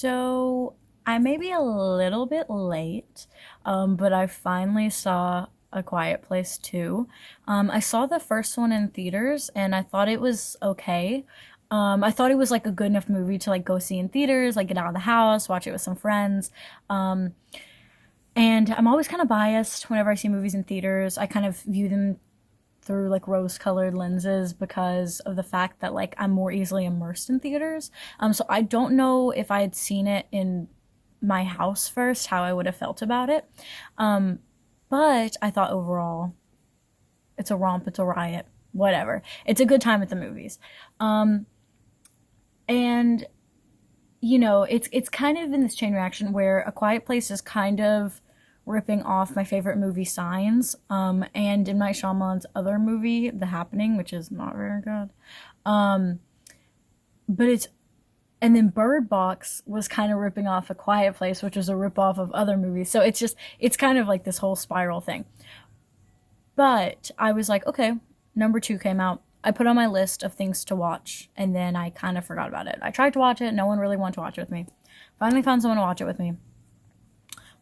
So I may be a little bit late, but I finally saw A Quiet Place 2. I saw the first one in theaters and I thought it was okay. I thought it was like a good enough movie to like go see in theaters, like get out of the house, watch it with some friends. Um, and I'm always kind of biased whenever I see movies in theaters. I kind of view them through like rose colored lenses because of the fact that like I'm more easily immersed in theaters. So I don't know if I had seen it in my house first, how I would have felt about it. Um, but I thought overall, it's a romp, it's a riot, whatever. It's a good time at the movies. Um, and it's kind of in this chain reaction where A Quiet Place is kind of ripping off my favorite movie Signs, and M. Night Shyamalan's other movie, The Happening, which is not very good. Um, but it's and then Bird Box was kind of ripping off A Quiet Place, which was a rip off of other movies. So it's kind of like this whole spiral thing. But I was like, okay, number two came out. I put on my list of things to watch, and then I kind of forgot about it. I tried to watch it, no one really wanted to watch it with me. Finally found someone to watch it with me.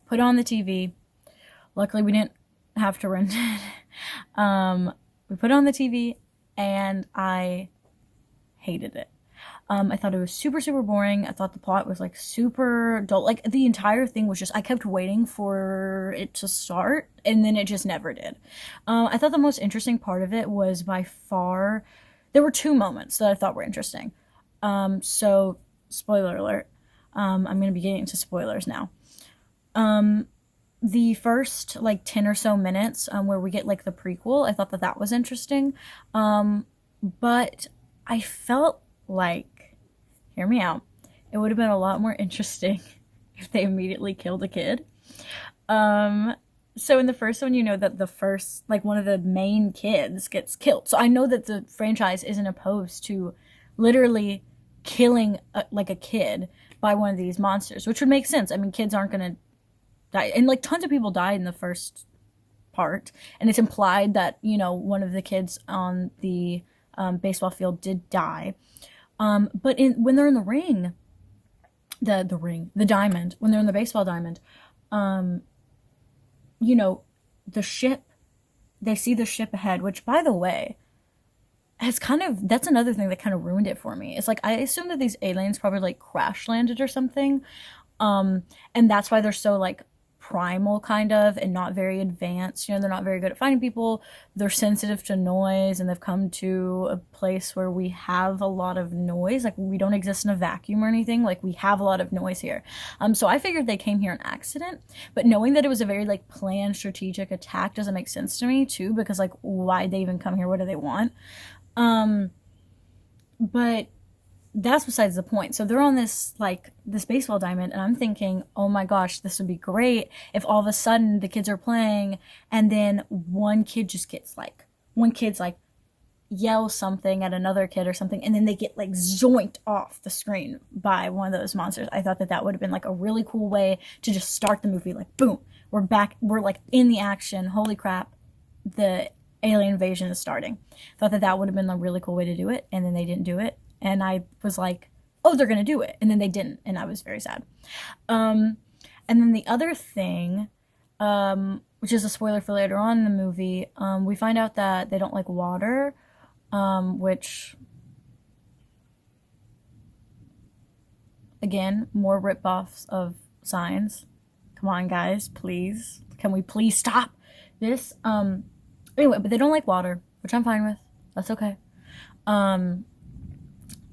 Put it on the TV. Luckily, we didn't have to rent it. We put it on the TV, and I hated it. I thought it was super, super boring. I thought the plot was like super dull. Like the entire thing was just, I kept waiting for it to start and then it just never did. I thought the most interesting part of it was by far, there were two moments that I thought were interesting. So, spoiler alert. I'm going to be getting into spoilers now. Um, the first like 10 or so minutes where we get like the prequel, I thought that that was interesting. But I felt like, hear me out, it would have been a lot more interesting if they immediately killed a kid. Um, so in the first one, you know that the first, like one of the main kids gets killed. So I know that the franchise isn't opposed to literally killing like a kid by one of these monsters, which would make sense. I mean, kids aren't going to die. And like tons of people died in the first part. And it's implied that, one of the kids on the baseball field did die. But when they're in the ring, the diamond, when they're in the baseball diamond, um, you know, the ship, they see the ship ahead, which by the way, that's another thing that kind of ruined it for me. It's like, I assume that these aliens probably like crash landed or something. And that's why they're so like primal kind of and not very advanced. They're not very good at finding people. They're sensitive to noise and they've come to a place where we have a lot of noise. Like we don't exist in a vacuum or anything. Like we have a lot of noise here. So I figured they came here on accident, but knowing that it was a very like planned strategic attack doesn't make sense to me too, because like why'd they even come here? What do they want? Um, but that's besides the point. So they're on this baseball diamond, and I'm thinking, oh my gosh, this would be great if all of a sudden the kids are playing, and then one kid's like yells something at another kid or something, and then they get like zoinked off the screen by one of those monsters. I thought that that would have been like a really cool way to just start the movie. Like, boom, we're back, we're like in the action. Holy crap, the alien invasion is starting. Thought that that would have been a really cool way to do it, and then they didn't do it, and I was like, oh, they're gonna do it, and then they didn't, and I was very sad. Um, and then the other thing, which is a spoiler for later on in the movie, we find out that they don't like water, which again, more rip-offs of Signs. Come on, guys, please, can we please stop this? Anyway, but they don't like water, which I'm fine with. That's okay. Um,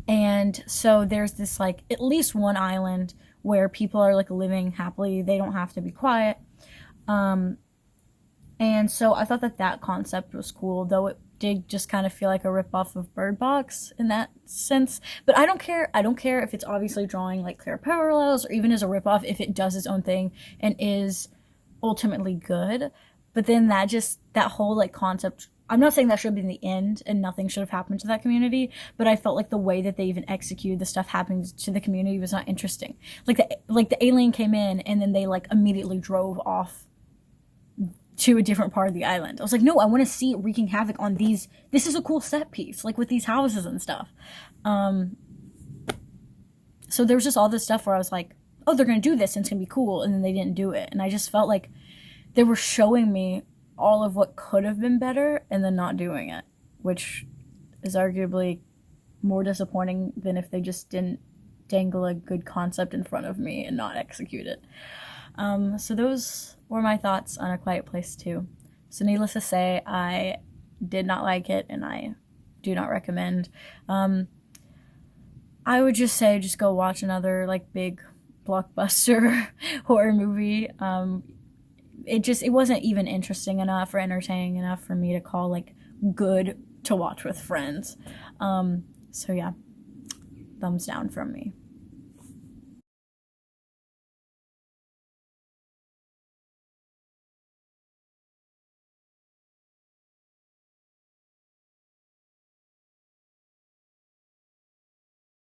and so there's this like at least one island where people are like living happily. They don't have to be quiet. Um, and so I thought that that concept was cool, though it did just kind of feel like a ripoff of Bird Box in that sense. But I don't care. I don't care if it's obviously drawing like clear parallels or even as a ripoff if it does its own thing and is ultimately good. But then that whole like concept, I'm not saying that should have been the end and nothing should have happened to that community, but I felt like the way that they even executed the stuff happening to the community was not interesting. Like the alien came in and then they like immediately drove off to a different part of the island. I was like, no, I want to see it wreaking havoc on these. This is a cool set piece, like with these houses and stuff. Um, So there was just all this stuff where I was like, oh, they're gonna do this and it's gonna be cool, and then they didn't do it, and I just felt like they were showing me all of what could have been better and then not doing it, which is arguably more disappointing than if they just didn't dangle a good concept in front of me and not execute it. So those were my thoughts on A Quiet Place 2. So needless to say, I did not like it and I do not recommend. I would just say just go watch another like big blockbuster horror movie. It wasn't even interesting enough or entertaining enough for me to call like good to watch with friends. So yeah, thumbs down from me.